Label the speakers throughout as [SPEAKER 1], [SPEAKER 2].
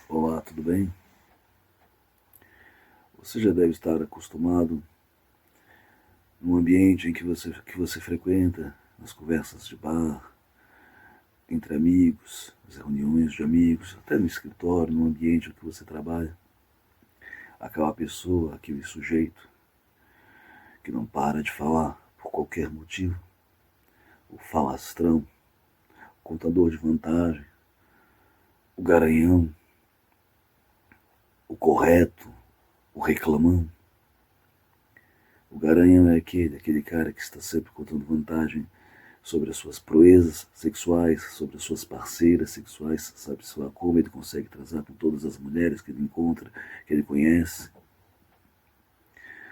[SPEAKER 1] Olá, tudo bem? Você já deve estar acostumado no ambiente em que você frequenta, nas conversas de bar, entre amigos, nas reuniões de amigos, até no escritório, no ambiente em que você trabalha. Aquela pessoa, aquele sujeito que não para de falar por qualquer motivo, o falastrão, o contador de vantagem, o garanhão, o correto, o reclamão. O garanhão é aquele cara que está sempre contando vantagem sobre as suas proezas sexuais, sobre as suas parceiras sexuais, sabe-se lá como ele consegue transar com todas as mulheres que ele encontra, que ele conhece.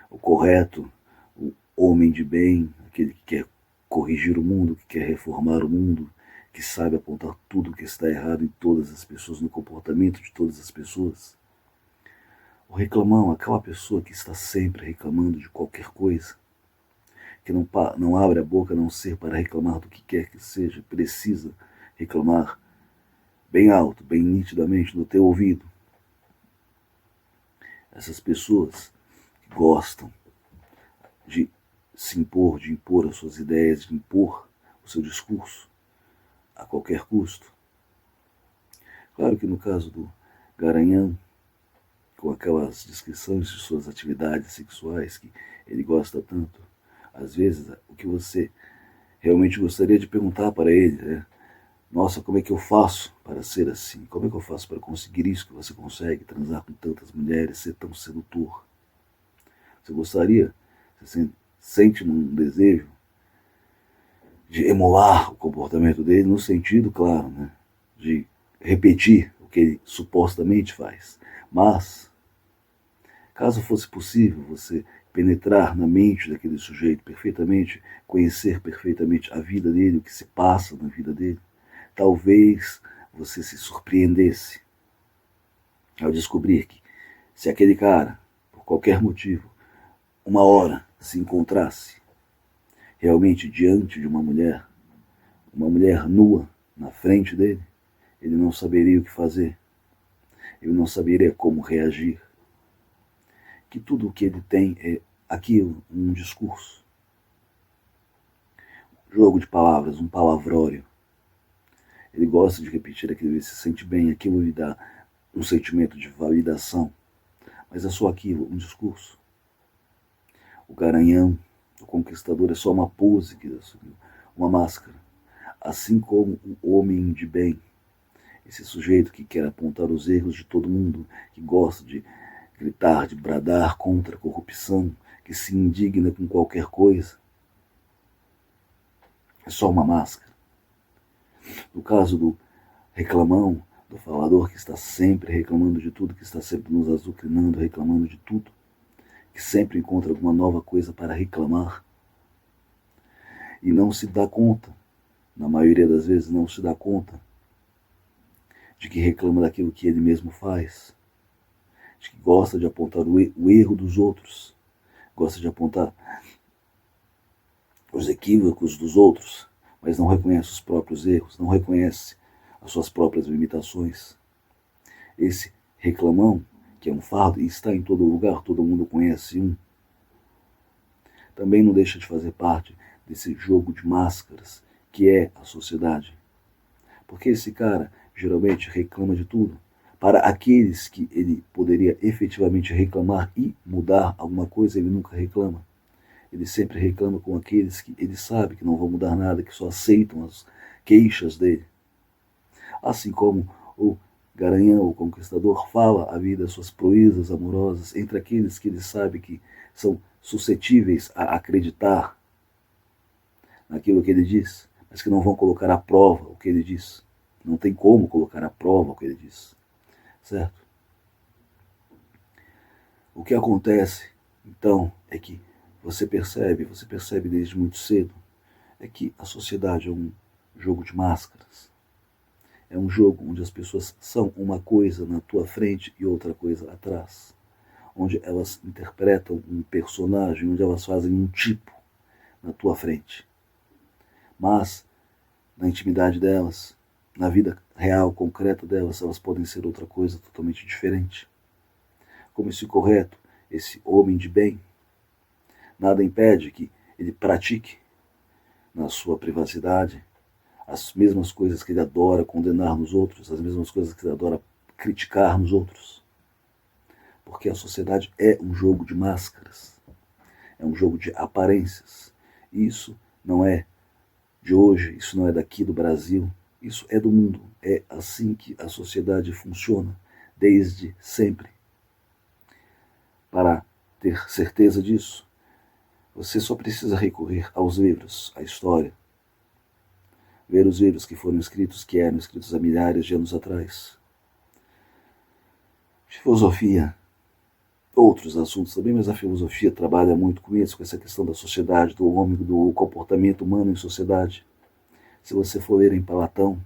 [SPEAKER 1] O correto, o homem de bem, aquele que quer corrigir o mundo, que quer reformar o mundo, que sabe apontar tudo o que está errado em todas as pessoas, no comportamento de todas as pessoas. O reclamão, aquela pessoa que está sempre reclamando de qualquer coisa, que não abre a boca a não ser para reclamar do que quer que seja, precisa reclamar bem alto, bem nitidamente no teu ouvido. Essas pessoas que gostam de se impor, de impor as suas ideias, de impor o seu discurso a qualquer custo. Claro que no caso do garanhão, com aquelas descrições de suas atividades sexuais que ele gosta tanto, às vezes o que você realmente gostaria de perguntar para ele é: nossa, como é que eu faço para ser assim? Como é que eu faço para conseguir isso que você consegue, transar com tantas mulheres, ser tão sedutor? Você gostaria, você sente um desejo de emular o comportamento dele no sentido, claro, né, de repetir o que ele supostamente faz. Mas, caso fosse possível você penetrar na mente daquele sujeito perfeitamente, conhecer perfeitamente a vida dele, o que se passa na vida dele, talvez você se surpreendesse ao descobrir que, se aquele cara, por qualquer motivo, uma hora se encontrasse realmente diante de uma mulher nua na frente dele, ele não saberia o que fazer, ele não saberia como reagir. Que tudo o que ele tem é aquilo, um discurso, jogo de palavras, um palavrório. Ele gosta de repetir aquilo, ele se sente bem, aquilo lhe dá um sentimento de validação, mas é só aquilo, um discurso. O garanhão, o conquistador é só uma pose que ele assumiu, uma máscara. Assim como o homem de bem, esse sujeito que quer apontar os erros de todo mundo, que gosta de gritar, de bradar contra a corrupção, que se indigna com qualquer coisa, é só uma máscara. No caso do reclamão, do falador que está sempre reclamando de tudo, que está sempre nos azucrinando, reclamando de tudo, que sempre encontra alguma nova coisa para reclamar e não se dá conta, na maioria das vezes não se dá conta, de que reclama daquilo que ele mesmo faz, de que gosta de apontar o erro dos outros, gosta de apontar os equívocos dos outros, mas não reconhece os próprios erros, não reconhece as suas próprias limitações. Esse reclamão, que é um fardo e está em todo lugar, todo mundo conhece um, também não deixa de fazer parte desse jogo de máscaras que é a sociedade. Porque esse cara geralmente reclama de tudo. Para aqueles que ele poderia efetivamente reclamar e mudar alguma coisa, ele nunca reclama. Ele sempre reclama com aqueles que ele sabe que não vão mudar nada, que só aceitam as queixas dele. Assim como o garanhão, o conquistador, fala a vida, suas proezas amorosas, entre aqueles que ele sabe que são suscetíveis a acreditar naquilo que ele diz, mas que não vão colocar à prova o que ele diz. Não tem como colocar à prova o que ele diz. Certo? O que acontece, então, é que você percebe desde muito cedo, é que a sociedade é um jogo de máscaras. É um jogo onde as pessoas são uma coisa na tua frente e outra coisa atrás. Onde elas interpretam um personagem, onde elas fazem um tipo na tua frente. Mas, na intimidade delas, na vida real, concreta delas, elas podem ser outra coisa totalmente diferente. Como esse correto, esse homem de bem, nada impede que ele pratique na sua privacidade as mesmas coisas que ele adora condenar nos outros, as mesmas coisas que ele adora criticar nos outros. Porque a sociedade é um jogo de máscaras, é um jogo de aparências. E isso não é de hoje, isso não é daqui do Brasil, isso é do mundo. É assim que a sociedade funciona, desde sempre. Para ter certeza disso, você só precisa recorrer aos livros, à história. Ver os livros que foram escritos, que eram escritos há milhares de anos atrás. Filosofia, outros assuntos também, mas a filosofia trabalha muito com isso, com essa questão da sociedade, do homem, do comportamento humano em sociedade. Se você for ler em Platão,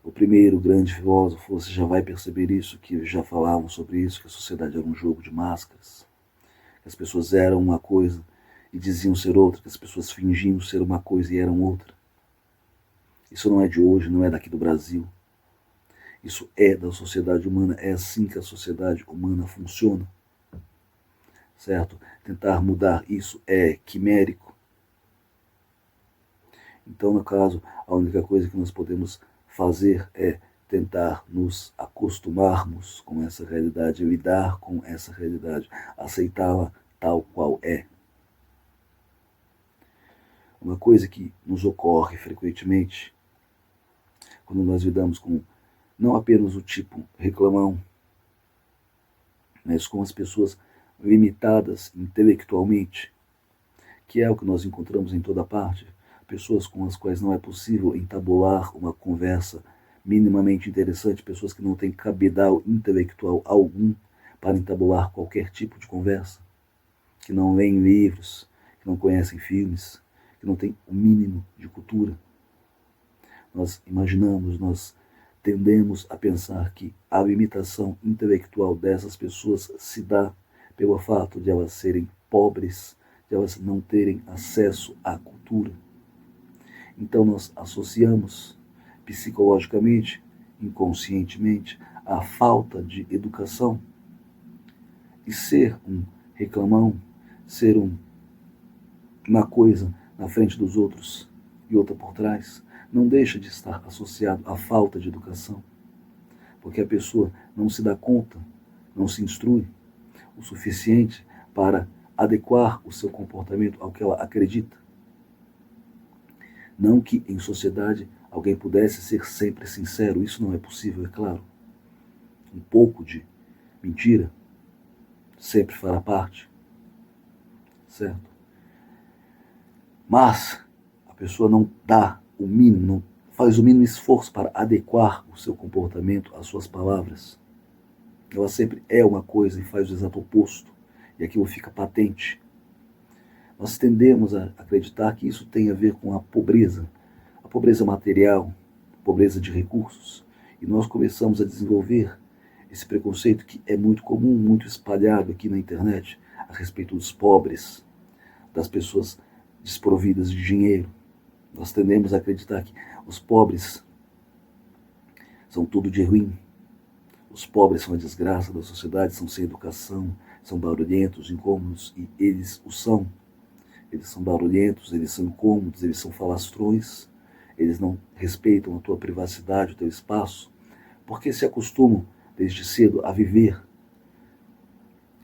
[SPEAKER 1] o primeiro grande filósofo, você já vai perceber isso, que já falavam sobre isso, que a sociedade era um jogo de máscaras, que as pessoas eram uma coisa e diziam ser outra, que as pessoas fingiam ser uma coisa e eram outra. Isso não é de hoje, não é daqui do Brasil. Isso é da sociedade humana, é assim que a sociedade humana funciona. Certo? Tentar mudar isso é quimérico. Então, no caso, a única coisa que nós podemos fazer é tentar nos acostumarmos com essa realidade, lidar com essa realidade, aceitá-la tal qual é. Uma coisa que nos ocorre frequentemente, quando nós lidamos com não apenas o tipo reclamão, mas com as pessoas limitadas intelectualmente, que é o que nós encontramos em toda parte, pessoas com as quais não é possível entabular uma conversa minimamente interessante, pessoas que não têm cabedal intelectual algum para entabular qualquer tipo de conversa, que não leem livros, que não conhecem filmes, que não têm o mínimo de cultura. Nós imaginamos, nós tendemos a pensar que a limitação intelectual dessas pessoas se dá pelo fato de elas serem pobres, de elas não terem acesso à cultura. Então nós associamos psicologicamente, inconscientemente, a falta de educação. E ser um reclamão, ser uma coisa na frente dos outros e outra por trás, não deixa de estar associado à falta de educação. Porque a pessoa não se dá conta, não se instrui o suficiente para adequar o seu comportamento ao que ela acredita. Não que em sociedade alguém pudesse ser sempre sincero, isso não é possível, é claro. Um pouco de mentira sempre fará parte, certo? Mas a pessoa não dá o mínimo, não faz o mínimo esforço para adequar o seu comportamento às suas palavras. Ela sempre é uma coisa e faz o exato oposto, e aquilo fica patente. Nós tendemos a acreditar que isso tem a ver com a pobreza material, pobreza de recursos, e nós começamos a desenvolver esse preconceito que é muito comum, muito espalhado aqui na internet, a respeito dos pobres, das pessoas desprovidas de dinheiro. Nós tendemos a acreditar que os pobres são tudo de ruim. Os pobres são a desgraça da sociedade, são sem educação, são barulhentos, incômodos, e eles o são. Eles são barulhentos, eles são incômodos, eles são falastrões, eles não respeitam a tua privacidade, o teu espaço, porque se acostumam desde cedo a viver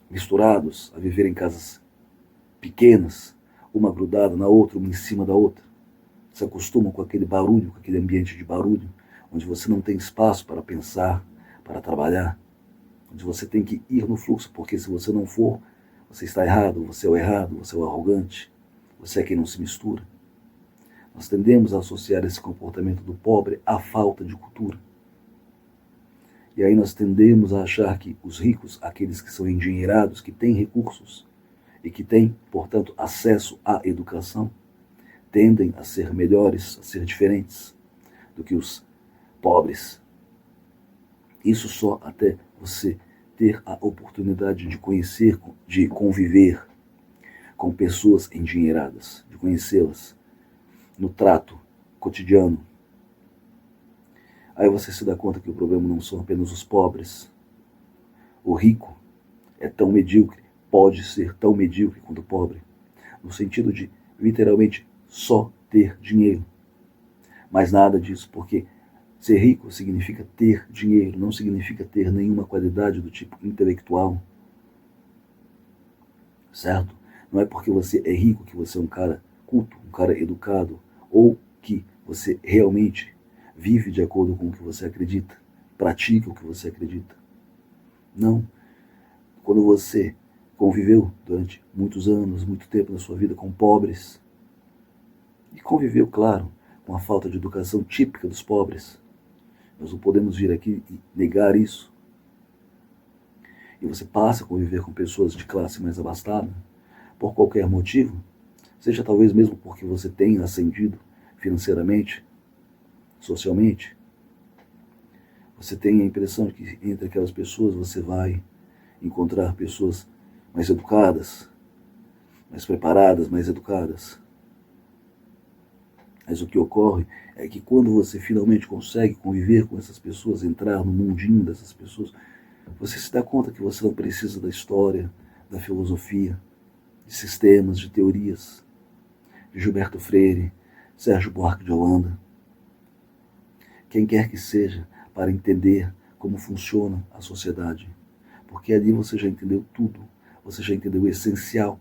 [SPEAKER 1] misturados, a viver em casas pequenas, uma grudada na outra, uma em cima da outra. Se acostumam com aquele barulho, com aquele ambiente de barulho, onde você não tem espaço para pensar, para trabalhar, onde você tem que ir no fluxo, porque se você não for, você está errado, você é o errado, você é o arrogante, você é quem não se mistura. Nós tendemos a associar esse comportamento do pobre à falta de cultura. E aí nós tendemos a achar que os ricos, aqueles que são endinheirados, que têm recursos e que têm, portanto, acesso à educação, tendem a ser melhores, a ser diferentes do que os pobres. Isso só até você ter a oportunidade de conhecer, de conviver com pessoas endinheiradas, de conhecê-las no trato cotidiano, Aí você se dá conta que o problema não são apenas os pobres. O rico é tão medíocre, pode ser tão medíocre quanto o pobre, no sentido de, literalmente, só ter dinheiro. Mas nada disso, porque ser rico significa ter dinheiro, não significa ter nenhuma qualidade do tipo intelectual. Certo? Não é porque você é rico que você é um cara culto, um cara educado, ou que você realmente vive de acordo com o que você acredita, pratica o que você acredita. Não. Quando você conviveu durante muitos anos, muito tempo na sua vida com pobres, e conviveu, claro, com a falta de educação típica dos pobres, nós não podemos vir aqui e negar isso. E você passa a conviver com pessoas de classe mais abastada, por qualquer motivo, seja talvez mesmo porque você tenha ascendido financeiramente, socialmente, você tem a impressão de que entre aquelas pessoas você vai encontrar pessoas mais educadas, mais preparadas, mais educadas. Mas o que ocorre é que quando você finalmente consegue conviver com essas pessoas, entrar no mundinho dessas pessoas, você se dá conta que você não precisa da história, da filosofia, de sistemas, de teorias, de Gilberto Freire, Sérgio Buarque de Holanda, quem quer que seja, para entender como funciona a sociedade. Porque ali você já entendeu tudo, você já entendeu o essencial.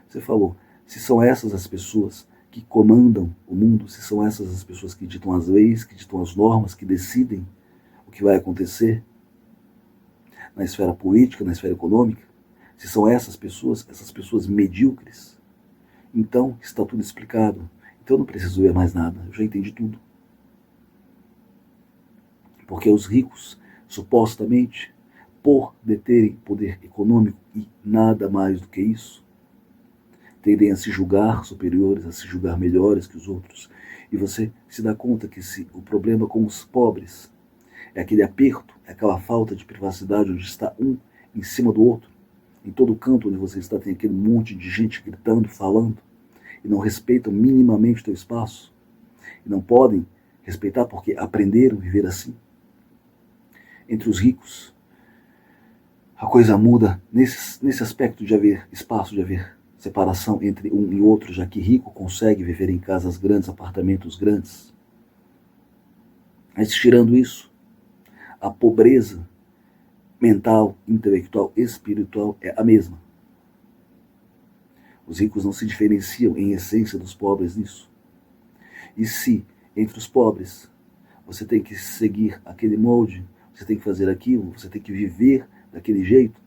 [SPEAKER 1] Você falou, se são essas as pessoas que comandam o mundo, se são essas as pessoas que ditam as leis, que ditam as normas, que decidem o que vai acontecer na esfera política, na esfera econômica, se são essas pessoas medíocres, então está tudo explicado. Então eu não preciso ver mais nada, eu já entendi tudo. Porque os ricos, supostamente, por deterem poder econômico e nada mais do que isso, tendem a se julgar superiores, a se julgar melhores que os outros. E você se dá conta que se o problema com os pobres é aquele aperto, é aquela falta de privacidade onde está um em cima do outro, em todo canto onde você está tem aquele monte de gente gritando, falando, e não respeitam minimamente o teu espaço, e não podem respeitar porque aprenderam a viver assim. Entre os ricos, a coisa muda nesse aspecto de haver espaço, de haver separação entre um e outro, já que rico consegue viver em casas grandes, apartamentos grandes. Mas tirando isso, a pobreza mental, intelectual, espiritual é a mesma. Os ricos não se diferenciam em essência dos pobres nisso. E se entre os pobres você tem que seguir aquele molde, você tem que fazer aquilo, você tem que viver daquele jeito,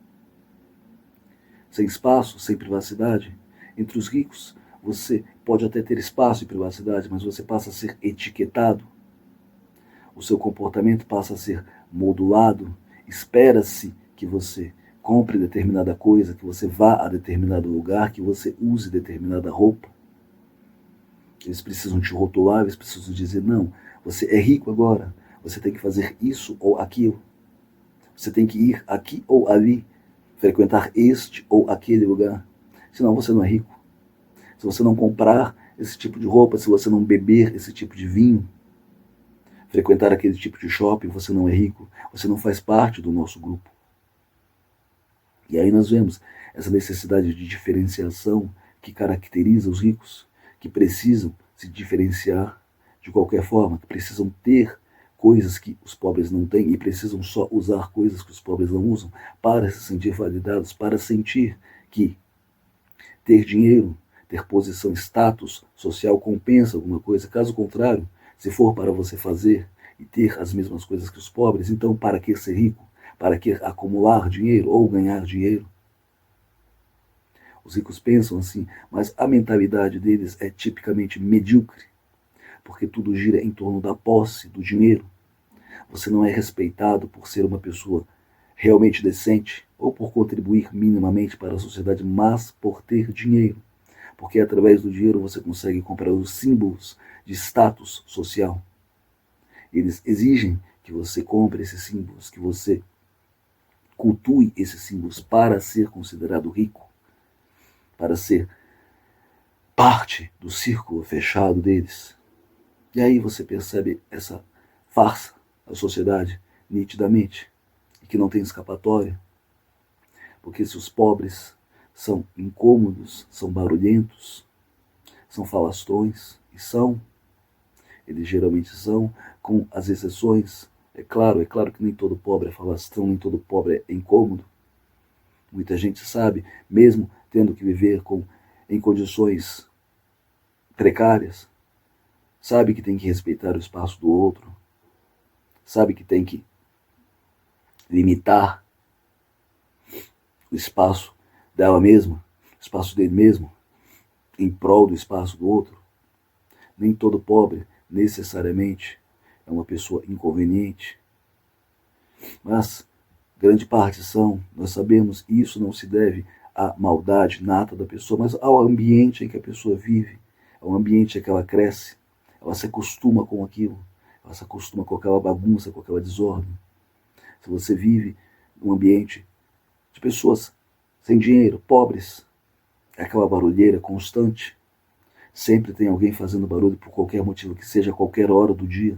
[SPEAKER 1] sem espaço, sem privacidade, entre os ricos você pode até ter espaço e privacidade, mas você passa a ser etiquetado, o seu comportamento passa a ser modulado, espera-se que você compre determinada coisa, que você vá a determinado lugar, que você use determinada roupa. Eles precisam te rotular, eles precisam dizer, não, você é rico agora, você tem que fazer isso ou aquilo. Você tem que ir aqui ou ali, frequentar este ou aquele lugar. Senão você não é rico. Se você não comprar esse tipo de roupa, se você não beber esse tipo de vinho, frequentar aquele tipo de shopping, você não é rico. Você não faz parte do nosso grupo. E aí nós vemos essa necessidade de diferenciação que caracteriza os ricos, que precisam se diferenciar de qualquer forma, que precisam ter coisas que os pobres não têm e precisam só usar coisas que os pobres não usam para se sentir validados, para sentir que ter dinheiro, ter posição, status social compensa alguma coisa. Caso contrário, se for para você fazer e ter as mesmas coisas que os pobres, então para que ser rico? Para que acumular dinheiro ou ganhar dinheiro? Os ricos pensam assim, mas a mentalidade deles é tipicamente medíocre, porque tudo gira em torno da posse, do dinheiro. Você não é respeitado por ser uma pessoa realmente decente ou por contribuir minimamente para a sociedade, mas por ter dinheiro. Porque através do dinheiro você consegue comprar os símbolos de status social. Eles exigem que você compre esses símbolos, que você cultue esses símbolos para ser considerado rico, para ser parte do círculo fechado deles. E aí você percebe essa farsa da sociedade nitidamente, e que não tem escapatória. Porque se os pobres são incômodos, são barulhentos, são falastrões, e são, eles geralmente são, com as exceções. É claro que nem todo pobre é falastrão, nem todo pobre é incômodo. Muita gente sabe, mesmo tendo que viver em condições precárias, sabe que tem que respeitar o espaço do outro, sabe que tem que limitar o espaço dela mesma, o espaço dele mesmo, em prol do espaço do outro. Nem todo pobre, necessariamente, é uma pessoa inconveniente. Mas grande parte são, nós sabemos, e isso não se deve à maldade nata da pessoa, mas ao ambiente em que a pessoa vive, ao ambiente em que ela cresce. Ela se acostuma com aquilo, ela se acostuma com aquela bagunça, com aquela desordem. Se você vive num ambiente de pessoas sem dinheiro, pobres, é aquela barulheira constante. Sempre tem alguém fazendo barulho por qualquer motivo que seja, a qualquer hora do dia.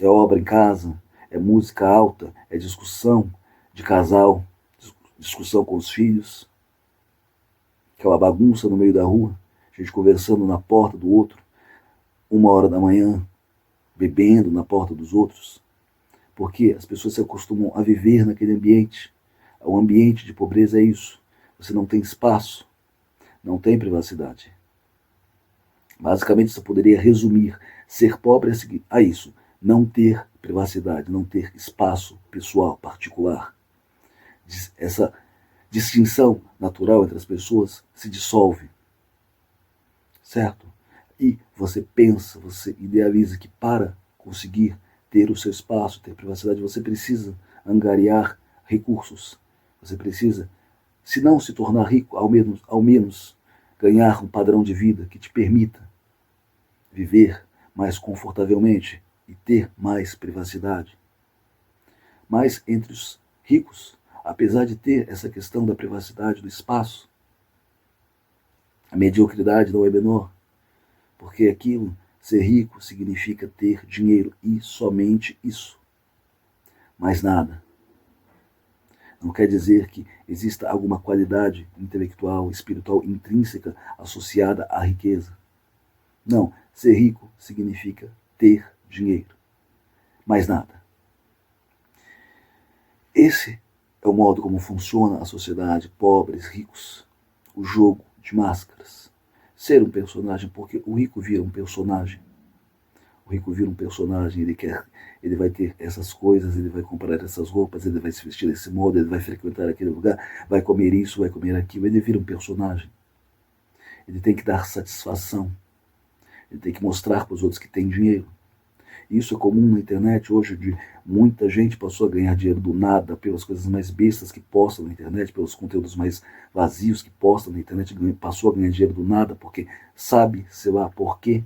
[SPEAKER 1] É obra em casa, é música alta, é discussão de casal, discussão com os filhos, aquela bagunça no meio da rua, gente conversando na porta do outro, 1h da manhã, bebendo na porta dos outros. Porque as pessoas se acostumam a viver naquele ambiente. O ambiente de pobreza é isso. Você não tem espaço, não tem privacidade. Basicamente, você poderia resumir ser pobre a isso: não ter privacidade, não ter espaço pessoal, particular. Essa distinção natural entre as pessoas se dissolve, certo? E você pensa, você idealiza que para conseguir ter o seu espaço, ter privacidade, você precisa angariar recursos. Você precisa, se não se tornar rico, ao menos ganhar um padrão de vida que te permita viver mais confortavelmente e ter mais privacidade. Mas entre os ricos, apesar de ter essa questão da privacidade, do espaço, a mediocridade não é menor, porque aquilo, ser rico, significa ter dinheiro, e somente isso. Mais nada. Não quer dizer que exista alguma qualidade intelectual, espiritual, intrínseca associada à riqueza. Não, ser rico significa ter dinheiro. Mais nada. Esse é o modo como funciona a sociedade, pobres, ricos. O jogo de máscaras. Ser um personagem, porque o rico vira um personagem. O rico vira um personagem, ele vai ter essas coisas, ele vai comprar essas roupas, ele vai se vestir desse modo, ele vai frequentar aquele lugar, vai comer isso, vai comer aquilo, ele vira um personagem. Ele tem que dar satisfação. Ele tem que mostrar para os outros que tem dinheiro. Isso é comum na internet hoje, de muita gente passou a ganhar dinheiro do nada pelas coisas mais bestas que postam na internet, pelos conteúdos mais vazios que postam na internet, passou a ganhar dinheiro do nada porque sabe, sei lá por quê.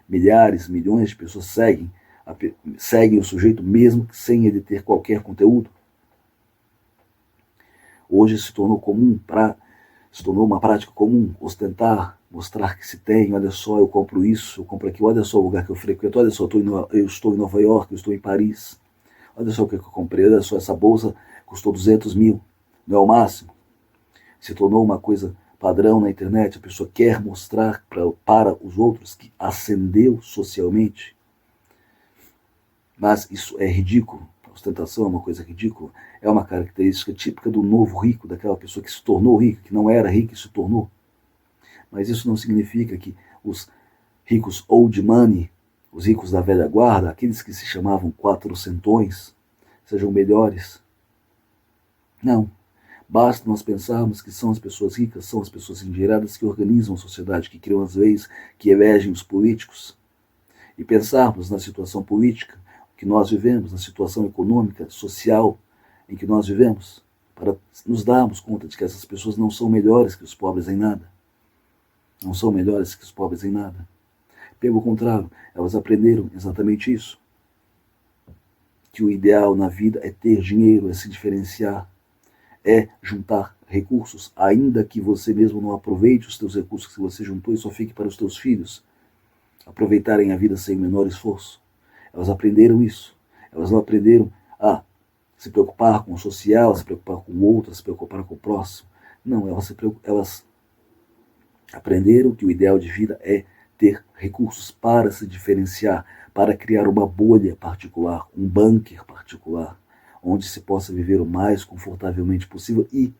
[SPEAKER 1] Milhares, milhões de pessoas seguem o sujeito mesmo sem ele ter qualquer conteúdo. Hoje se tornou uma prática comum ostentar, mostrar que se tem. Olha só, eu compro isso, eu compro aquilo, olha só o lugar que eu frequento, olha só, eu estou em Nova York, eu estou em Paris, olha só o que eu comprei, olha só, essa bolsa custou 200 mil, não é o máximo? Se tornou uma coisa padrão na internet, a pessoa quer mostrar para os outros que ascendeu socialmente. Mas isso é ridículo. A ostentação é uma coisa ridícula. É uma característica típica do novo rico, daquela pessoa que se tornou rica, que não era rica e se tornou. Mas isso não significa que os ricos old money, os ricos da velha guarda, aqueles que se chamavam quatrocentões, sejam melhores. Não. Basta nós pensarmos que são as pessoas ricas, são as pessoas endinheiradas que organizam a sociedade, que criam as leis, que elegem os políticos. E pensarmos na situação política que nós vivemos, na situação econômica, social em que nós vivemos, para nos darmos conta de que essas pessoas não são melhores que os pobres em nada. Não são melhores que os pobres em nada. Pelo contrário, elas aprenderam exatamente isso. Que o ideal na vida é ter dinheiro, é se diferenciar, é juntar recursos, ainda que você mesmo não aproveite os teus recursos que você juntou e só fique para os teus filhos. aproveitarem a vida sem o menor esforço. Elas aprenderam isso. Elas não aprenderam a se preocupar com o social, a se preocupar com o outro, a se preocupar com o próximo. Não, elas aprenderam que o ideal de vida é ter recursos para se diferenciar, para criar uma bolha particular, um bunker particular, onde se possa viver o mais confortavelmente possível e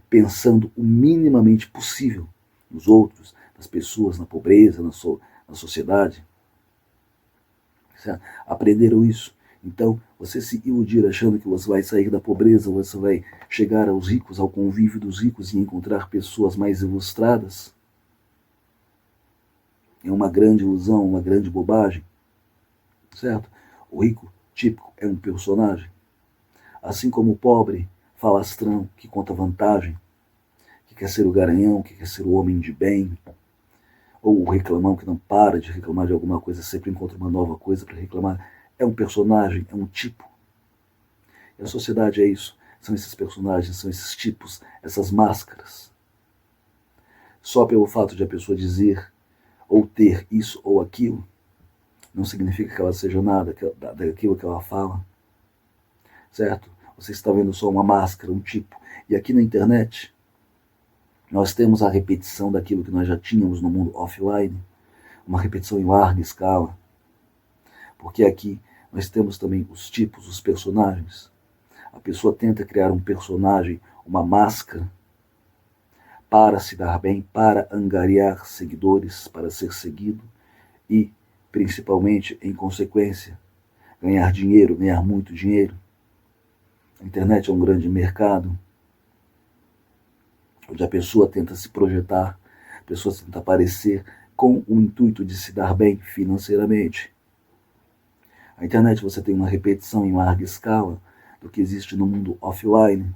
[SPEAKER 1] pensando o minimamente possível nos outros, nas pessoas, na pobreza, na sociedade. Certo? Aprenderam isso. Então, você se iludir achando que você vai sair da pobreza, você vai chegar aos ricos, ao convívio dos ricos e encontrar pessoas mais ilustradas, é uma grande ilusão, uma grande bobagem. Certo? O rico típico é um personagem. Assim como o pobre falastrão que conta vantagem, que quer ser o garanhão, que quer ser o homem de bem, ou o reclamão que não para de reclamar de alguma coisa, sempre encontra uma nova coisa para reclamar. É um personagem, é um tipo. E a sociedade é isso. São esses personagens, são esses tipos, essas máscaras. Só pelo fato de a pessoa dizer ou ter isso ou aquilo, não significa que ela seja nada daquilo que ela fala. Certo? Você está vendo só uma máscara, um tipo. E aqui na internet, nós temos a repetição daquilo que nós já tínhamos no mundo offline, uma repetição em larga escala. Porque aqui nós temos também os tipos, os personagens. A pessoa tenta criar um personagem, uma máscara, para se dar bem, para angariar seguidores, para ser seguido e, principalmente, em consequência, ganhar dinheiro, ganhar muito dinheiro. A internet é um grande mercado, onde a pessoa tenta se projetar, a pessoa tenta aparecer com o intuito de se dar bem financeiramente. Na internet você tem uma repetição em larga escala do que existe no mundo offline.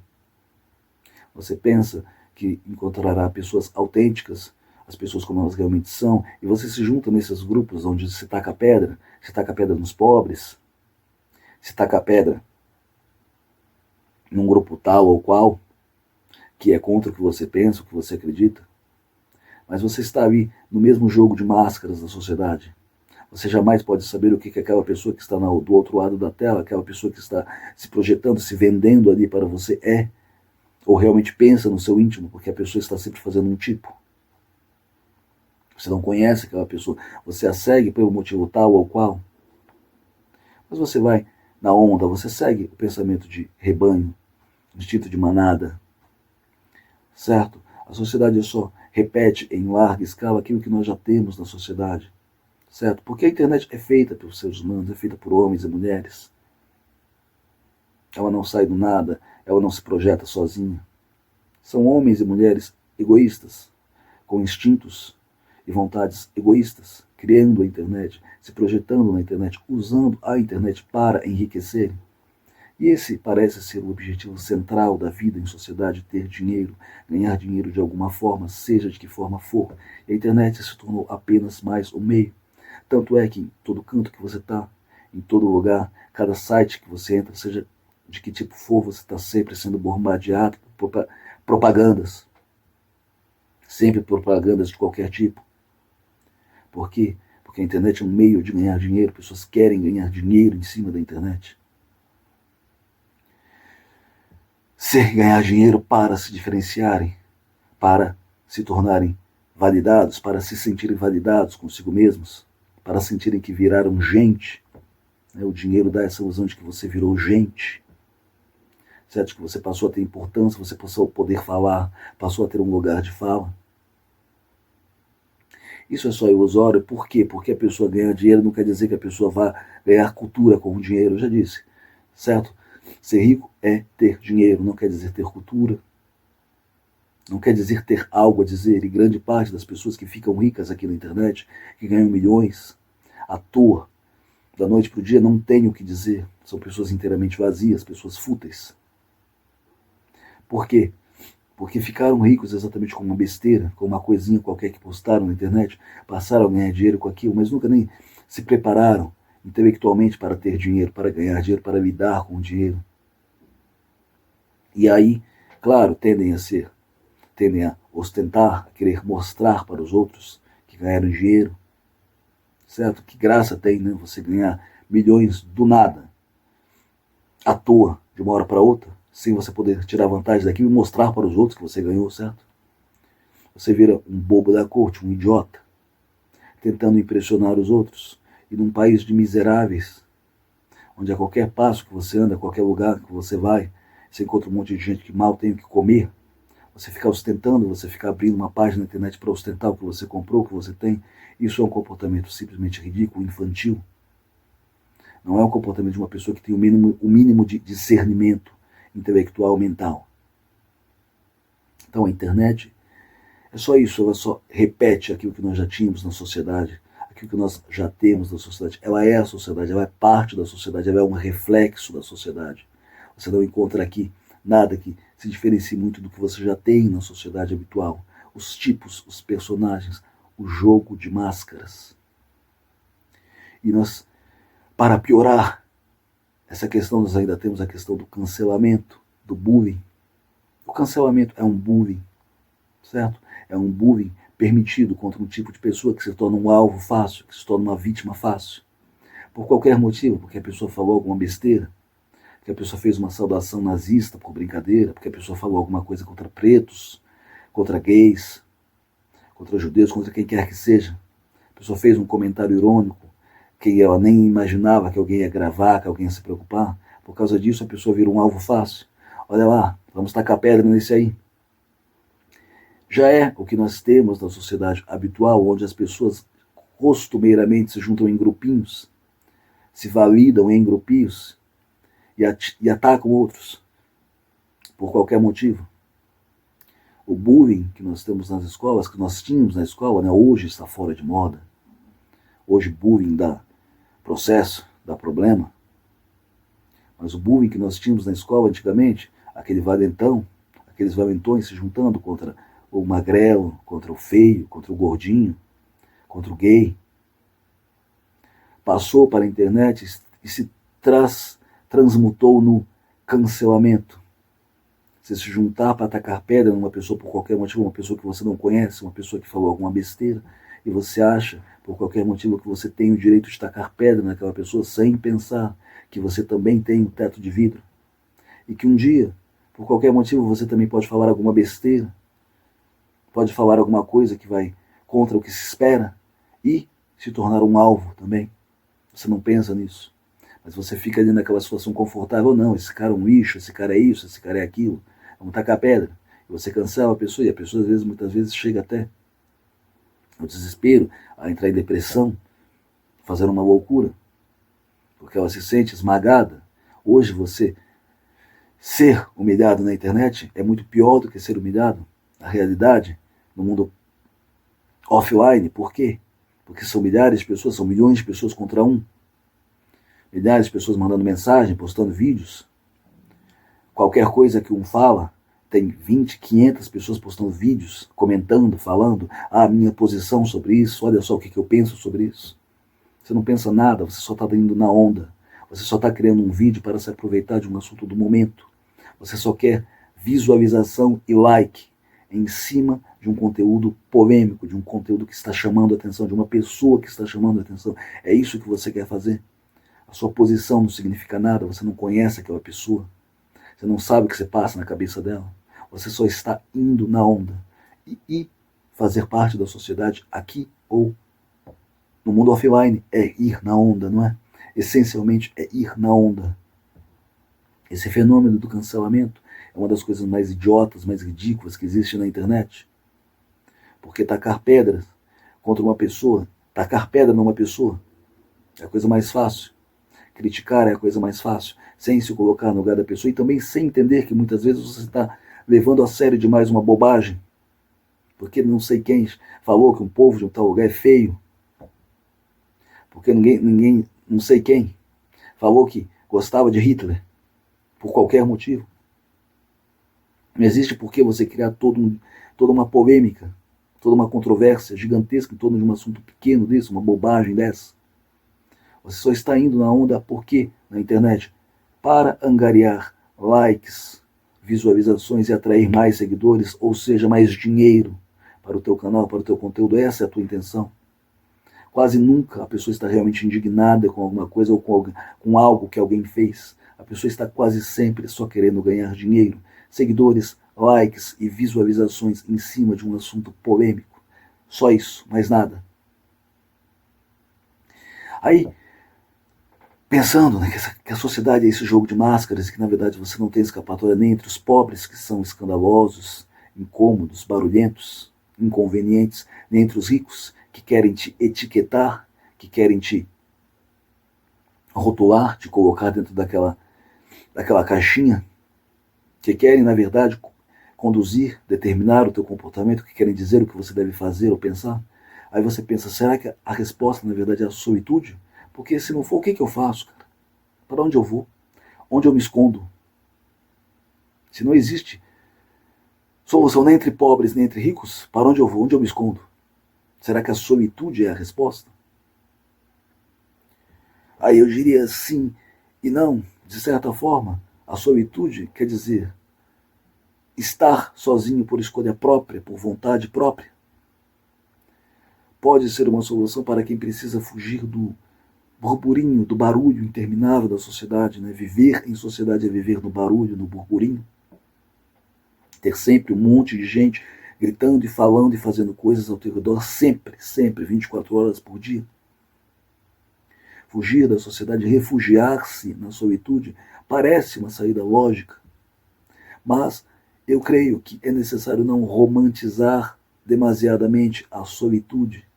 [SPEAKER 1] Você pensa que encontrará pessoas autênticas, as pessoas como elas realmente são, e você se junta nesses grupos onde se taca pedra nos pobres, se taca pedra num grupo tal ou qual, que é contra o que você pensa, o que você acredita, mas você está ali no mesmo jogo de máscaras da sociedade. Você jamais pode saber o que aquela pessoa que está do outro lado da tela, aquela pessoa que está se projetando, se vendendo ali para você é, ou realmente pensa no seu íntimo, porque a pessoa está sempre fazendo um tipo. Você não conhece aquela pessoa, você a segue pelo motivo tal ou qual, mas você vai na onda, você segue o pensamento de rebanho, instinto de manada, certo? A sociedade só repete em larga escala aquilo que nós já temos na sociedade, certo? Porque a internet é feita pelos seres humanos, é feita por homens e mulheres. Ela não sai do nada, ela não se projeta sozinha. São homens e mulheres egoístas, com instintos e vontades egoístas, criando a internet, se projetando na internet, usando a internet para enriquecer. E esse parece ser o objetivo central da vida em sociedade, ter dinheiro, ganhar dinheiro de alguma forma, seja de que forma for. E a internet se tornou apenas mais um meio. Tanto é que em todo canto que você está, em todo lugar, cada site que você entra, seja de que tipo for, você está sempre sendo bombardeado por propagandas. Sempre propagandas de qualquer tipo. Por quê? Porque a internet é um meio de ganhar dinheiro, pessoas querem ganhar dinheiro em cima da internet. Ganhar dinheiro para se diferenciarem, para se tornarem validados, para se sentirem validados consigo mesmos, para sentirem que viraram gente. O dinheiro dá essa ilusão de que você virou gente, certo? Que você passou a ter importância, você passou a poder falar, passou a ter um lugar de fala. Isso é só ilusório, por quê? Porque a pessoa ganhar dinheiro não quer dizer que a pessoa vá ganhar cultura com o dinheiro, eu já disse, certo? Ser rico é ter dinheiro, não quer dizer ter cultura, não quer dizer ter algo a dizer, e grande parte das pessoas que ficam ricas aqui na internet, que ganham milhões à toa, da noite para o dia, não tem o que dizer, são pessoas inteiramente vazias, pessoas fúteis. Por quê? Porque ficaram ricos exatamente com uma besteira, com uma coisinha qualquer que postaram na internet, passaram a ganhar dinheiro com aquilo, mas nunca nem se prepararam intelectualmente para ter dinheiro, para ganhar dinheiro, para lidar com o dinheiro. E aí, claro, tendem a ostentar, a querer mostrar para os outros que ganharam dinheiro, certo? Que graça tem, né? Você ganhar milhões do nada, à toa, de uma hora para outra, sem você poder tirar vantagem daquilo e mostrar para os outros que você ganhou, certo? Você vira um bobo da corte, um idiota, tentando impressionar os outros. E num país de miseráveis, onde a qualquer passo que você anda, a qualquer lugar que você vai, você encontra um monte de gente que mal tem o que comer, você ficar ostentando, você ficar abrindo uma página na internet para ostentar o que você comprou, o que você tem, isso é um comportamento simplesmente ridículo, infantil. Não é um comportamento de uma pessoa que tem o mínimo de discernimento intelectual, mental. Então a internet é só isso, ela só repete aquilo que nós já tínhamos na sociedade, aquilo que nós já temos na sociedade. Ela é a sociedade, ela é parte da sociedade, ela é um reflexo da sociedade. Você não encontra aqui nada que se diferencie muito do que você já tem na sociedade habitual. Os tipos, os personagens, o jogo de máscaras. E nós, para piorar essa questão, nós ainda temos a questão do cancelamento, do bullying. O cancelamento é um bullying, certo? É um bullying permitido contra um tipo de pessoa que se torna um alvo fácil, que se torna uma vítima fácil. Por qualquer motivo, porque a pessoa falou alguma besteira, porque a pessoa fez uma saudação nazista por brincadeira, porque a pessoa falou alguma coisa contra pretos, contra gays, contra judeus, contra quem quer que seja. A pessoa fez um comentário irônico, que ela nem imaginava que alguém ia gravar, que alguém ia se preocupar. Por causa disso, a pessoa vira um alvo fácil. Olha lá, vamos tacar pedra nesse aí. Já é o que nós temos na sociedade habitual, onde as pessoas costumeiramente se juntam em grupinhos, se validam em grupinhos e atacam outros por qualquer motivo. O bullying que nós temos nas escolas, que nós tínhamos na escola, né, hoje está fora de moda. Hoje bullying dá processo, dá problema. Mas o bullying que nós tínhamos na escola antigamente, aquele valentão, aqueles valentões se juntando contra o magrelo, contra o feio, contra o gordinho, contra o gay, passou para a internet e se transmutou no cancelamento. Você se juntar para atacar pedra numa pessoa por qualquer motivo, uma pessoa que você não conhece, uma pessoa que falou alguma besteira, e você acha, por qualquer motivo, que você tem o direito de tacar pedra naquela pessoa sem pensar que você também tem um teto de vidro. E que um dia, por qualquer motivo, você também pode falar alguma besteira, pode falar alguma coisa que vai contra o que se espera e se tornar um alvo também. Você não pensa nisso. Mas você fica ali naquela situação confortável. Não, esse cara é um lixo, esse cara é isso, esse cara é aquilo. Vamos tacar pedra. E você cancela a pessoa, e a pessoa às vezes, muitas vezes chega até ao desespero, a entrar em depressão, fazer uma loucura, porque ela se sente esmagada. Hoje você ser humilhado na internet é muito pior do que ser humilhado na realidade, no mundo offline. Por quê? Porque são milhares de pessoas, são milhões de pessoas contra um. Milhares de pessoas mandando mensagem, postando vídeos. Qualquer coisa que um fala, tem 20, 500 pessoas postando vídeos, comentando, falando a minha posição sobre isso, olha só o que eu penso sobre isso. Você não pensa nada, você só está indo na onda. Você só está criando um vídeo para se aproveitar de um assunto do momento. Você só quer visualização e like em cima de um conteúdo polêmico, de um conteúdo que está chamando a atenção, de uma pessoa que está chamando a atenção. É isso que você quer fazer? A sua posição não significa nada, você não conhece aquela pessoa, você não sabe o que se passa na cabeça dela, você só está indo na onda. E fazer parte da sociedade aqui ou no mundo offline é ir na onda, não é? Essencialmente é ir na onda. Esse fenômeno do cancelamento é uma das coisas mais idiotas, mais ridículas que existe na internet. Porque tacar pedras contra uma pessoa, tacar pedra numa pessoa, é a coisa mais fácil. Criticar é a coisa mais fácil, sem se colocar no lugar da pessoa e também sem entender que muitas vezes você está levando a sério demais uma bobagem. Porque não sei quem falou que um povo de um tal lugar é feio. Porque ninguém, não sei quem, falou que gostava de Hitler, por qualquer motivo. Não existe por que você criar toda uma polêmica, toda uma controvérsia gigantesca em torno de um assunto pequeno desse, uma bobagem dessa. Você só está indo na onda porque na internet para angariar likes, visualizações e atrair mais seguidores, ou seja, mais dinheiro para o teu canal, para o teu conteúdo. Essa é a tua intenção. Quase nunca a pessoa está realmente indignada com alguma coisa ou com algo que alguém fez. A pessoa está quase sempre só querendo ganhar dinheiro, seguidores, likes e visualizações em cima de um assunto polêmico. Só isso, mais nada. Aí, pensando, né, que a sociedade é esse jogo de máscaras, que na verdade você não tem escapatória nem entre os pobres, que são escandalosos, incômodos, barulhentos, inconvenientes, nem entre os ricos, que querem te etiquetar, que querem te rotular, te colocar dentro daquela caixinha, que querem, na verdade, conduzir, determinar o teu comportamento, que querem dizer o que você deve fazer ou pensar. Aí você pensa, será que a resposta, na verdade, é a solitude? Porque se não for, o que eu faço, cara? Para onde eu vou? Onde eu me escondo? Se não existe solução nem entre pobres nem entre ricos, para onde eu vou? Onde eu me escondo? Será que a solitude é a resposta? Aí eu diria sim e não. De certa forma, a solitude quer dizer estar sozinho por escolha própria, por vontade própria. Pode ser uma solução para quem precisa fugir do burburinho, do barulho interminável da sociedade. Né? Viver em sociedade é viver no barulho, no burburinho. Ter sempre um monte de gente gritando e falando e fazendo coisas ao teu redor, sempre, 24 horas por dia. Fugir da sociedade, refugiar-se na solitude, parece uma saída lógica. Mas eu creio que é necessário não romantizar demasiadamente a solitude,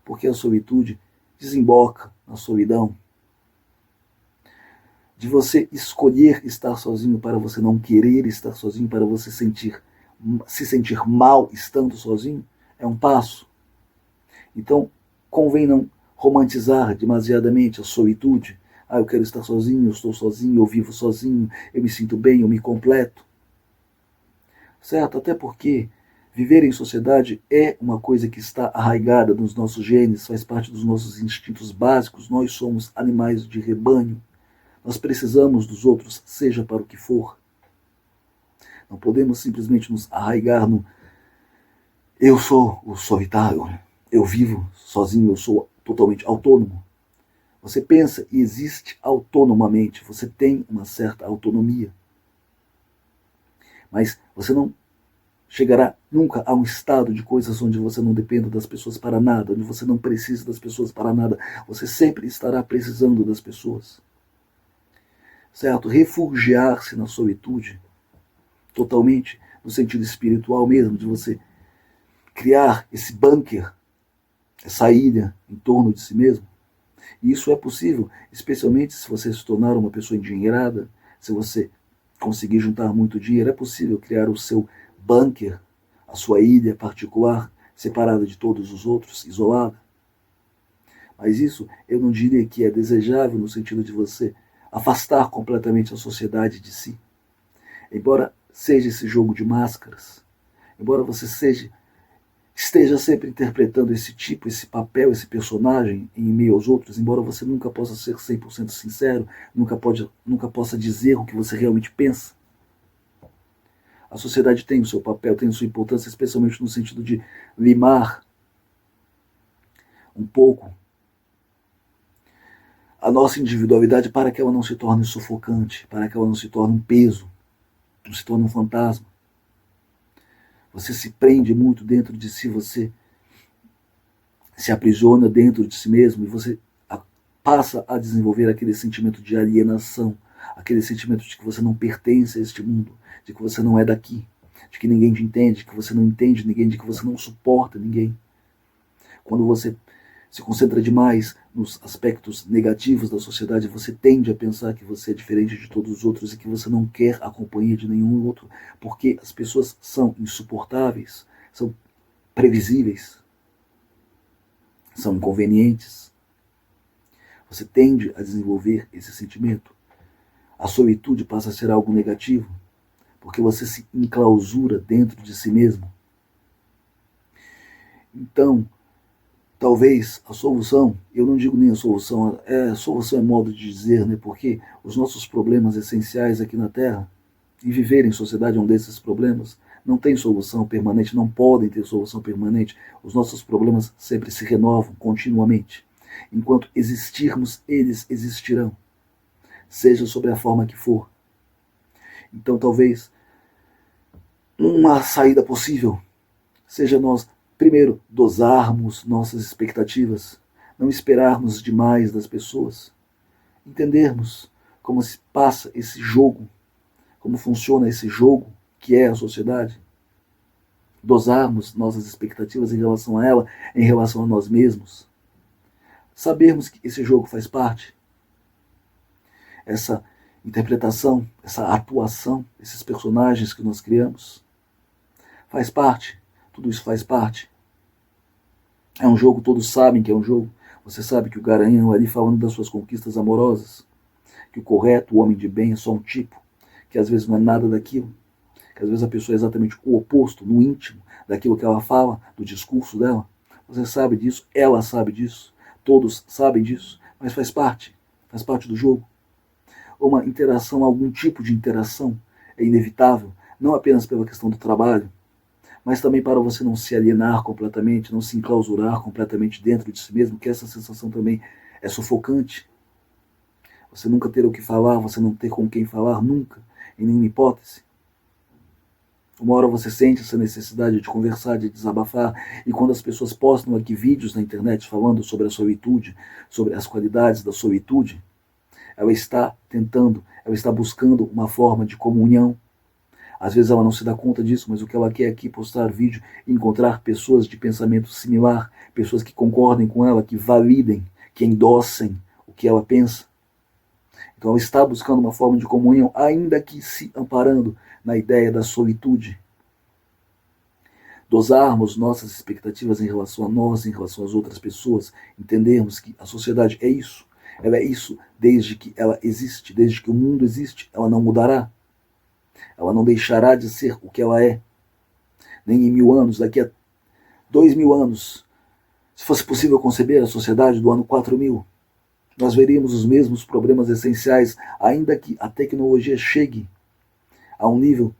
[SPEAKER 1] porque a solitude desemboca na solidão. De você escolher estar sozinho para você não querer estar sozinho, para você se sentir mal estando sozinho, é um passo. Então, convém não romantizar demasiadamente a solitude. Eu quero estar sozinho, eu estou sozinho, eu vivo sozinho, eu me sinto bem, eu me completo. Certo? Até porque viver em sociedade é uma coisa que está arraigada nos nossos genes, faz parte dos nossos instintos básicos. Nós somos animais de rebanho. Nós precisamos dos outros, seja para o que for. Não podemos simplesmente nos arraigar no eu sou o solitário, eu vivo sozinho, eu sou totalmente autônomo. Você pensa e existe autonomamente, você tem uma certa autonomia. Mas você não chegará nunca a um estado de coisas onde você não dependa das pessoas para nada, onde você não precisa das pessoas para nada. Você sempre estará precisando das pessoas. Certo? Refugiar-se na solitude, totalmente, no sentido espiritual mesmo, de você criar esse bunker, essa ilha em torno de si mesmo. E isso é possível, especialmente se você se tornar uma pessoa endinheirada, se você conseguir juntar muito dinheiro, é possível criar o seu bunker, a sua ilha particular, separada de todos os outros, isolada. Mas isso eu não diria que é desejável no sentido de você afastar completamente a sociedade de si. Embora seja esse jogo de máscaras, embora você esteja sempre interpretando esse tipo, esse papel, esse personagem em meio aos outros, embora você nunca possa ser 100% sincero, nunca possa dizer o que você realmente pensa. A sociedade tem o seu papel, tem a sua importância, especialmente no sentido de limar um pouco a nossa individualidade para que ela não se torne sufocante, para que ela não se torne um peso, não se torne um fantasma. Você se prende muito dentro de si, você se aprisiona dentro de si mesmo e você passa a desenvolver aquele sentimento de alienação, aquele sentimento de que você não pertence a este mundo, de que você não é daqui, de que ninguém te entende, de que você não entende ninguém, de que você não suporta ninguém. Quando você se concentra demais nos aspectos negativos da sociedade, você tende a pensar que você é diferente de todos os outros e que você não quer a companhia de nenhum outro, porque as pessoas são insuportáveis, são previsíveis, são inconvenientes. Você tende a desenvolver esse sentimento. A solitude passa a ser algo negativo, porque você se enclausura dentro de si mesmo. Então, talvez a solução, eu não digo nem a solução é modo de dizer, né? Porque os nossos problemas essenciais aqui na Terra, e viver em sociedade é um desses problemas, não têm solução permanente, não podem ter solução permanente. Os nossos problemas sempre se renovam continuamente. Enquanto existirmos, eles existirão, seja sobre a forma que for. Então talvez uma saída possível seja nós, primeiro, dosarmos nossas expectativas, não esperarmos demais das pessoas, entendermos como se passa esse jogo, como funciona esse jogo que é a sociedade, dosarmos nossas expectativas em relação a ela, em relação a nós mesmos, sabermos que esse jogo faz parte, essa interpretação, essa atuação, esses personagens que nós criamos, faz parte, tudo isso faz parte. É um jogo, todos sabem que é um jogo. Você sabe que o Garanhão ali falando das suas conquistas amorosas, que o correto, o homem de bem é só um tipo, que às vezes não é nada daquilo, que às vezes a pessoa é exatamente o oposto, no íntimo, daquilo que ela fala, do discurso dela. Você sabe disso, ela sabe disso, todos sabem disso, mas faz parte do jogo. Uma interação, algum tipo de interação é inevitável, não apenas pela questão do trabalho, mas também para você não se alienar completamente, não se enclausurar completamente dentro de si mesmo, que essa sensação também é sufocante. Você nunca ter o que falar, você não ter com quem falar, nunca, em nenhuma hipótese. Uma hora você sente essa necessidade de conversar, de desabafar, e quando as pessoas postam aqui vídeos na internet falando sobre a solitude, sobre as qualidades da solitude, ela está tentando, ela está buscando uma forma de comunhão. Às vezes ela não se dá conta disso, mas o que ela quer aqui é postar vídeo e encontrar pessoas de pensamento similar, pessoas que concordem com ela, que validem, que endossem o que ela pensa. Então ela está buscando uma forma de comunhão, ainda que se amparando na ideia da solitude. Dosarmos nossas expectativas em relação a nós, em relação às outras pessoas, entendermos que a sociedade é isso. Ela é isso desde que ela existe, desde que o mundo existe, ela não mudará. Ela não deixará de ser o que ela é. Nem em 1000 anos, daqui a 2000 anos, se fosse possível conceber a sociedade do ano 4000, nós veríamos os mesmos problemas essenciais, ainda que a tecnologia chegue a um nível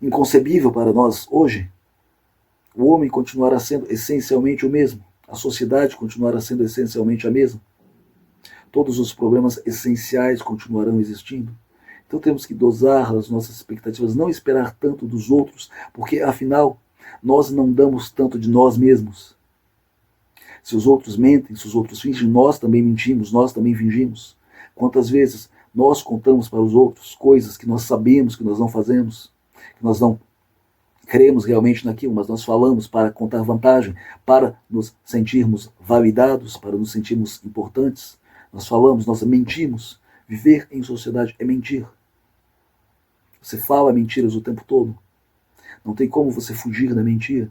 [SPEAKER 1] inconcebível para nós hoje. O homem continuará sendo essencialmente o mesmo. A sociedade continuará sendo essencialmente a mesma. Todos os problemas essenciais continuarão existindo. Então temos que dosar as nossas expectativas, não esperar tanto dos outros, porque afinal nós não damos tanto de nós mesmos. Se os outros mentem, se os outros fingem, nós também mentimos, nós também fingimos. Quantas vezes nós contamos para os outros coisas que nós sabemos que nós não fazemos, que nós não cremos realmente naquilo, mas nós falamos para contar vantagem, para nos sentirmos validados, para nos sentirmos importantes. Nós falamos, nós mentimos. Viver em sociedade é mentir. Você fala mentiras o tempo todo. Não tem como você fugir da mentira.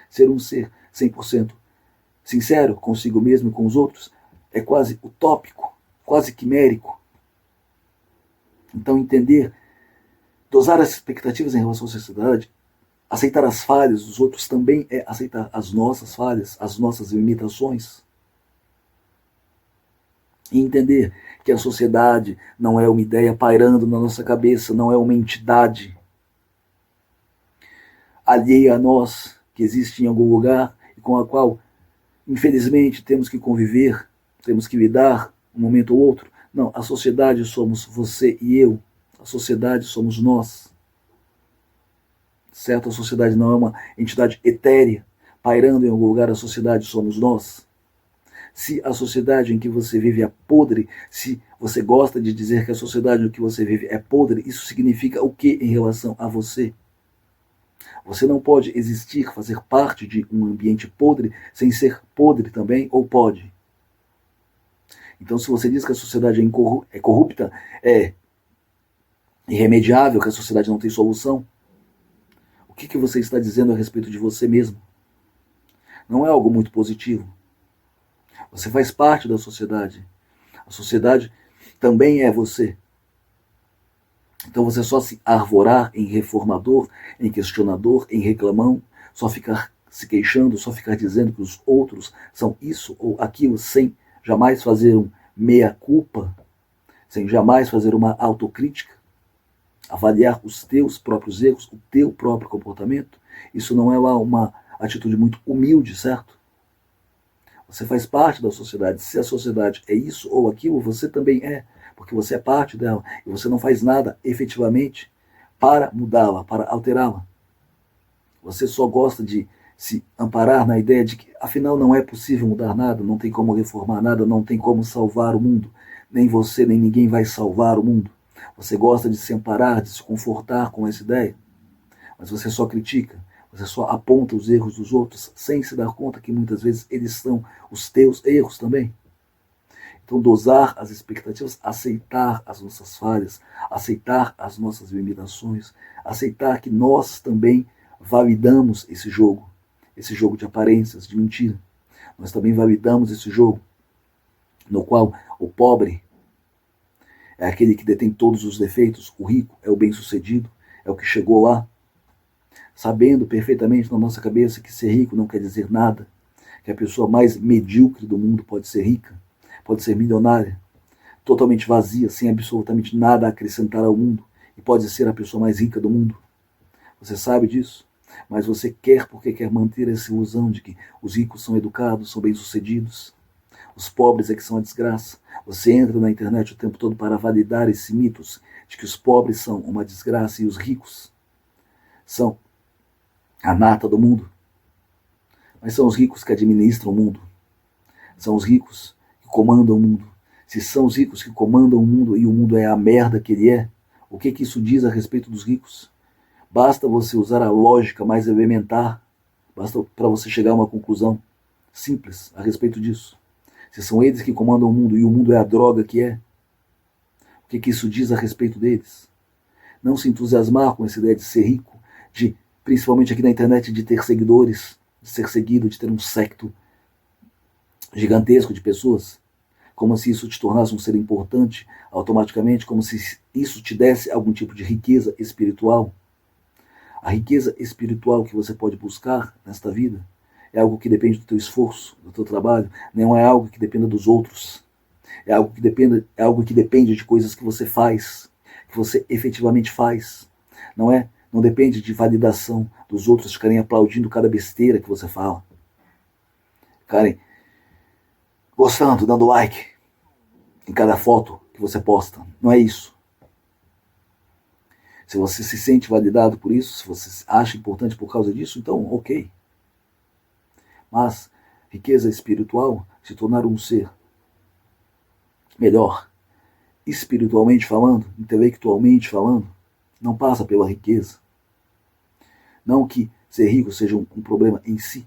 [SPEAKER 1] Ser um ser 100% sincero consigo mesmo e com os outros é quase utópico, quase quimérico. Então entender, dosar as expectativas em relação à sociedade, aceitar as falhas dos outros também é aceitar as nossas falhas, as nossas limitações. E entender que a sociedade não é uma ideia pairando na nossa cabeça, não é uma entidade alheia a nós, que existe em algum lugar e com a qual, infelizmente, temos que conviver, temos que lidar um momento ou outro. Não, a sociedade somos você e eu. A sociedade somos nós. Certo? A sociedade não é uma entidade etérea, pairando em algum lugar, a sociedade somos nós. Se a sociedade em que você vive é podre, se você gosta de dizer que a sociedade em que você vive é podre, isso significa o que em relação a você? Você não pode existir, fazer parte de um ambiente podre, sem ser podre também, ou pode? Então, se você diz que a sociedade é corrupta, é irremediável, que a sociedade não tem solução, o que você está dizendo a respeito de você mesmo? Não é algo muito positivo. Você faz parte da sociedade. A sociedade também é você. Então você só se arvorar em reformador, em questionador, em reclamão, só ficar se queixando, só ficar dizendo que os outros são isso ou aquilo, sem jamais fazer um meia-culpa, sem jamais fazer uma autocrítica. avaliar os teus próprios erros, o teu próprio comportamento. Isso não é uma atitude muito humilde, certo? Você faz parte da sociedade. Se a sociedade é isso ou aquilo, você também é, porque você é parte dela e você não faz nada efetivamente para mudá-la, para alterá-la. Você só gosta de se amparar na ideia de que, afinal, não é possível mudar nada, não tem como reformar nada, não tem como salvar o mundo. Nem você, nem ninguém vai salvar o mundo. Você gosta de se amparar, de se confortar com essa ideia, mas você só critica, você só aponta os erros dos outros, sem se dar conta que muitas vezes eles são os teus erros também. Então, dosar as expectativas, aceitar as nossas falhas, aceitar as nossas limitações, aceitar que nós também validamos esse jogo de aparências, de mentira. Nós também validamos esse jogo no qual o pobre é aquele que detém todos os defeitos, o rico é o bem-sucedido, é o que chegou lá, sabendo perfeitamente na nossa cabeça que ser rico não quer dizer nada, que a pessoa mais medíocre do mundo pode ser rica, pode ser milionária, totalmente vazia, sem absolutamente nada a acrescentar ao mundo, e pode ser a pessoa mais rica do mundo. Você sabe disso? Mas você quer porque quer manter essa ilusão de que os ricos são educados, são bem-sucedidos, os pobres é que são a desgraça. Você entra na internet o tempo todo para validar esses mitos de que os pobres são uma desgraça e os ricos são a nata do mundo. Mas são os ricos que administram o mundo. São os ricos que comandam o mundo. Se são os ricos que comandam o mundo e o mundo é a merda que ele é, o que isso diz a respeito dos ricos? Basta você usar a lógica mais elementar, basta para você chegar a uma conclusão simples a respeito disso. Se são eles que comandam o mundo e o mundo é a droga que é, o que isso diz a respeito deles? Não se entusiasmar com essa ideia de ser rico, de, principalmente aqui na internet, de ter seguidores, de ser seguido, de ter um séquito gigantesco de pessoas, como se isso te tornasse um ser importante automaticamente, como se isso te desse algum tipo de riqueza espiritual. A riqueza espiritual que você pode buscar nesta vida é algo que depende do teu esforço, do teu trabalho, não é algo que dependa dos outros. É algo que depende de coisas que você faz, que você efetivamente faz. Não depende de validação dos outros ficarem aplaudindo cada besteira que você fala. Ficarem gostando, dando like em cada foto que você posta. Não é isso. Se você se sente validado por isso, se você acha importante por causa disso, então ok. Mas riqueza espiritual, se tornar um ser melhor, espiritualmente falando, intelectualmente falando, não passa pela riqueza. Não que ser rico seja um problema em si.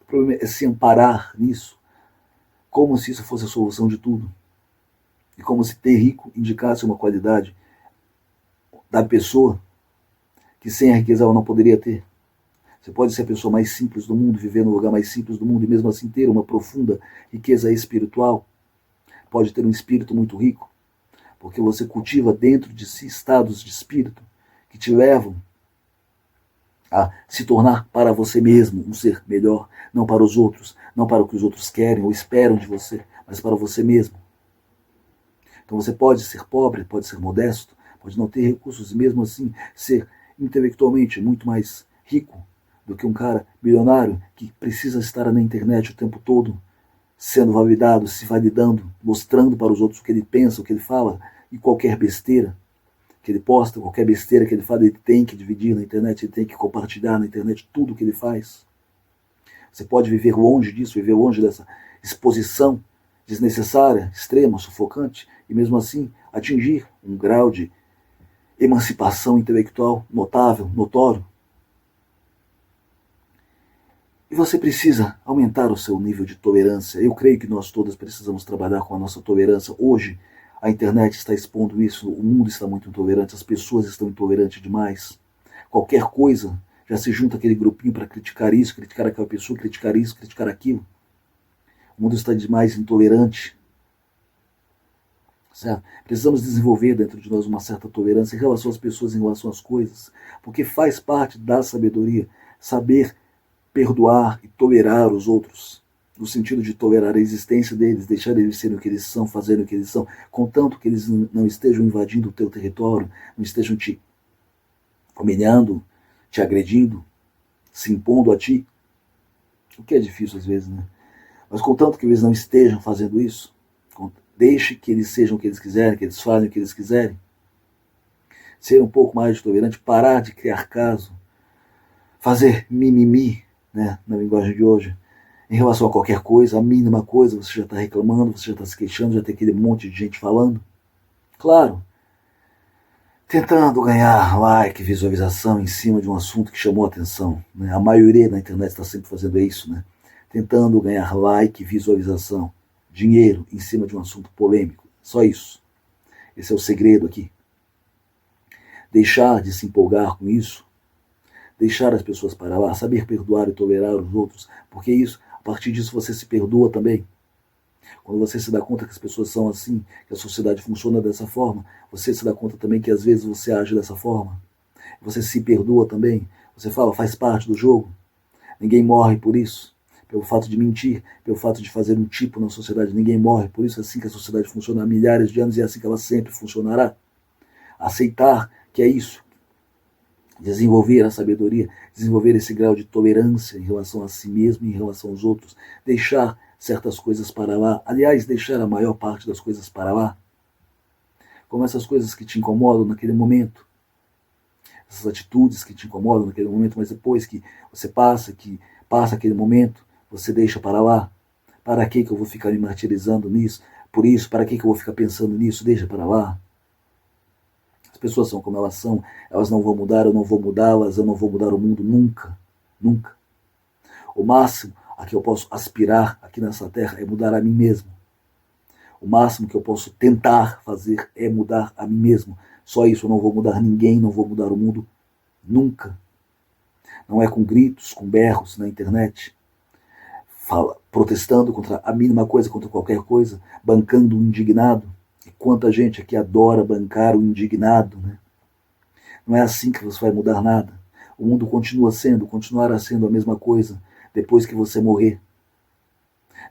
[SPEAKER 1] O problema é se amparar nisso, como se isso fosse a solução de tudo. E como se ter rico indicasse uma qualidade da pessoa que sem a riqueza ela não poderia ter. Você pode ser a pessoa mais simples do mundo, viver no lugar mais simples do mundo e mesmo assim ter uma profunda riqueza espiritual. Pode ter um espírito muito rico, porque você cultiva dentro de si estados de espírito que te levam a se tornar para você mesmo um ser melhor, não para os outros, não para o que os outros querem ou esperam de você, mas para você mesmo. Então você pode ser pobre, pode ser modesto, pode não ter recursos e mesmo assim ser intelectualmente muito mais rico do que um cara milionário que precisa estar na internet o tempo todo, sendo validado, se validando, mostrando para os outros o que ele pensa, o que ele fala, e qualquer besteira que ele posta, qualquer besteira que ele fala, ele tem que dividir na internet, ele tem que compartilhar na internet tudo o que ele faz. Você pode viver longe disso, viver longe dessa exposição desnecessária, extrema, sufocante, e mesmo assim atingir um grau de emancipação intelectual notável, notório. E você precisa aumentar o seu nível de tolerância. Eu creio que nós todos precisamos trabalhar com a nossa tolerância. Hoje, a internet está expondo isso, o mundo está muito intolerante, as pessoas estão intolerantes demais. Qualquer coisa, já se junta aquele grupinho para criticar isso, criticar aquela pessoa, criticar isso, criticar aquilo. O mundo está demais intolerante. Certo? Precisamos desenvolver dentro de nós uma certa tolerância em relação às pessoas, em relação às coisas, porque faz parte da sabedoria saber perdoar e tolerar os outros, no sentido de tolerar a existência deles, deixar eles serem o que eles são, fazerem o que eles são, contanto que eles não estejam invadindo o teu território, não estejam te humilhando, te agredindo, se impondo a ti, o que é difícil às vezes, né? Mas contanto que eles não estejam fazendo isso, deixe que eles sejam o que eles quiserem, que eles falem o que eles quiserem, ser um pouco mais tolerante, parar de criar caso, fazer mimimi, né, na linguagem de hoje, em relação a qualquer coisa, a mínima coisa, você já está reclamando, você já está se queixando, já tem aquele monte de gente falando. Claro, tentando ganhar like, visualização em cima de um assunto que chamou a atenção. Né? A maioria na internet está sempre fazendo isso, né? Tentando ganhar like, visualização, dinheiro em cima de um assunto polêmico. Só isso. Esse é o segredo aqui. Deixar de se empolgar com isso, deixar as pessoas para lá, saber perdoar e tolerar os outros, porque isso, a partir disso você se perdoa também. Quando você se dá conta que as pessoas são assim, que a sociedade funciona dessa forma, você se dá conta também que às vezes você age dessa forma. Você se perdoa também. Você fala, faz parte do jogo. Ninguém morre por isso. Pelo fato de mentir, pelo fato de fazer um tipo na sociedade, ninguém morre. Por isso é assim que a sociedade funciona há milhares de anos e é assim que ela sempre funcionará. Aceitar que é isso. Desenvolver a sabedoria, desenvolver esse grau de tolerância em relação a si mesmo e em relação aos outros. Deixar certas coisas para lá. Aliás, deixar a maior parte das coisas para lá. Como essas coisas que te incomodam naquele momento. Essas atitudes que te incomodam naquele momento, mas depois que você passa aquele momento, você deixa para lá. Para que eu vou ficar me martirizando nisso? Por isso, para que eu vou ficar pensando nisso? Deixa para lá. As pessoas são como elas são, elas não vão mudar, eu não vou mudá-las, eu não vou mudar o mundo nunca. Nunca. O máximo a que eu posso aspirar aqui nessa terra é mudar a mim mesmo. O máximo que eu posso tentar fazer é mudar a mim mesmo. Só isso, eu não vou mudar ninguém, não vou mudar o mundo nunca. Não é com gritos, com berros na internet, protestando contra a mínima coisa, contra qualquer coisa, bancando o indignado. E quanta gente aqui adora bancar o indignado, né? Não é assim que você vai mudar nada. O mundo continuará sendo a mesma coisa depois que você morrer.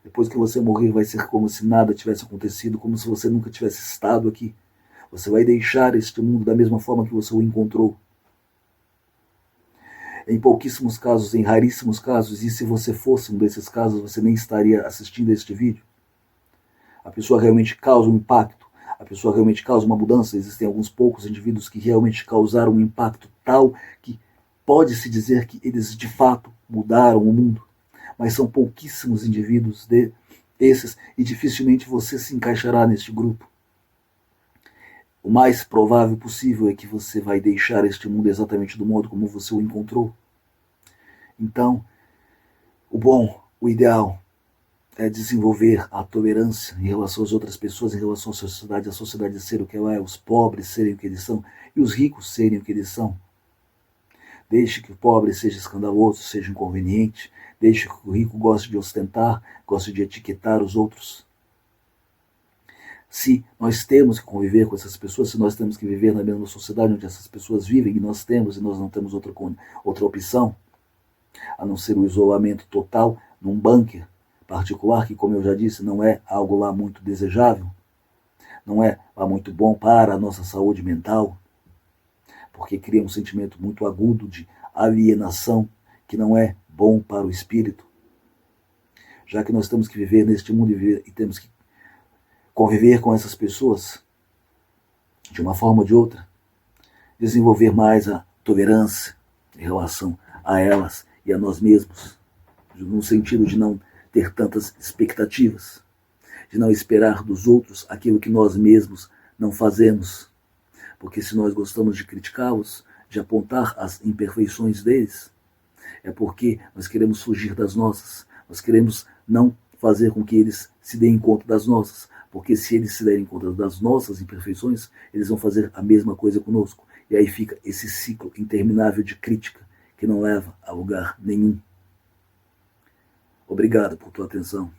[SPEAKER 1] Depois que você morrer vai ser como se nada tivesse acontecido, como se você nunca tivesse estado aqui. Você vai deixar este mundo da mesma forma que você o encontrou. Em pouquíssimos casos, em raríssimos casos, e se você fosse um desses casos, você nem estaria assistindo este vídeo. A pessoa realmente causa um impacto, a pessoa realmente causa uma mudança. Existem alguns poucos indivíduos que realmente causaram um impacto tal que pode-se dizer que eles de fato mudaram o mundo. Mas são pouquíssimos indivíduos desses e dificilmente você se encaixará neste grupo. O mais provável possível é que você vai deixar este mundo exatamente do modo como você o encontrou. Então, o bom, o ideal é desenvolver a tolerância em relação às outras pessoas, em relação à sociedade ser o que ela é, os pobres serem o que eles são e os ricos serem o que eles são. Deixe que o pobre seja escandaloso, seja inconveniente. Deixe que o rico goste de ostentar, goste de etiquetar os outros. Se nós temos que conviver com essas pessoas, se nós temos que viver na mesma sociedade onde essas pessoas vivem, e nós não temos outra opção, a não ser o isolamento total num bunker particular, que, como eu já disse, não é algo lá muito desejável, não é lá muito bom para a nossa saúde mental, porque cria um sentimento muito agudo de alienação, que não é bom para o espírito. Já que nós temos que viver neste mundo e temos que conviver com essas pessoas, de uma forma ou de outra, desenvolver mais a tolerância em relação a elas e a nós mesmos, no sentido de não ter tantas expectativas, de não esperar dos outros aquilo que nós mesmos não fazemos. Porque se nós gostamos de criticá-los, de apontar as imperfeições deles, é porque nós queremos fugir das nossas, nós queremos não fazer com que eles se deem conta das nossas, porque se eles se derem conta das nossas imperfeições, eles vão fazer a mesma coisa conosco. E aí fica esse ciclo interminável de crítica que não leva a lugar nenhum. Obrigado por tua atenção.